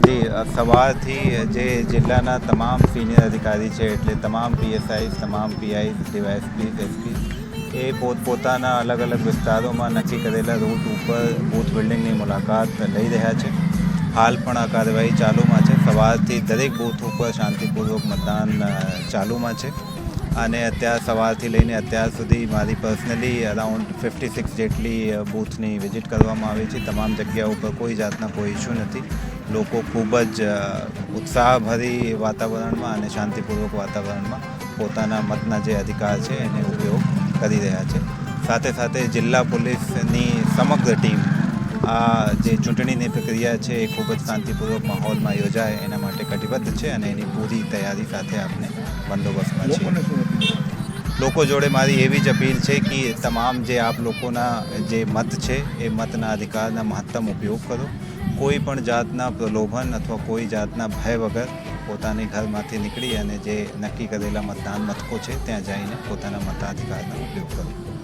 જી સવારથી જે જિલ્લાના તમામ સિનિયર અધિકારી છે એટલે તમામ પીએસઆઈ તમામ પીઆઈ ડીવાયએસપી એસપી એ પોતપોતાના અલગ અલગ વિસ્તારોમાં નક્કી કરેલા રૂટ ઉપર બૂથ બિલ્ડિંગની મુલાકાત લઈ રહ્યા છે. હાલ પણ આ કાર્યવાહી ચાલુમાં છે. સવારથી દરેક બૂથ ઉપર શાંતિપૂર્વક મતદાન ચાલુમાં છે અને સવારથી લઈને અત્યાર સુધી મારી પર્સનલી અરાઉન્ડ 56 જેટલી બૂથની વિઝિટ કરવામાં આવી છે. તમામ જગ્યાઓ ઉપર કોઈ જાતના કોઈ ઇસ્યુ નથી. લોકો ખૂબ જ ઉત્સાહભરી વાતાવરણમાં અને શાંતિપૂર્વક વાતાવરણમાં પોતાના મતના જે અધિકાર છે એને ઉપયોગ કરી રહ્યા છે. સાથે સાથે જિલ્લા પોલીસની સમગ્ર ટીમ આ જે ચૂંટણીની પ્રક્રિયા છે એ ખૂબ જ શાંતિપૂર્વક માહોલમાં યોજાય એના માટે કટિબદ્ધ છે અને એની પૂરી તૈયારી સાથે આપણે બંદોબસ્તમાં છીએ. લોકો જોડે મારી એવી જ અપીલ છે કે તમામ જે આપ લોકોના જે મત છે એ મતના અધિકારના મહત્તમ ઉપયોગ કરો. કોઈ પણ જાતના પ્રલોભન અથવા કોઈ જાતના ભય વગર પોતાની ઘરમાંથી નીકળી અને જે નક્કી કરેલા મતદાન મથકો છે ત્યાં જઈને પોતાના મતાધિકારનો ઉપયોગ કરો.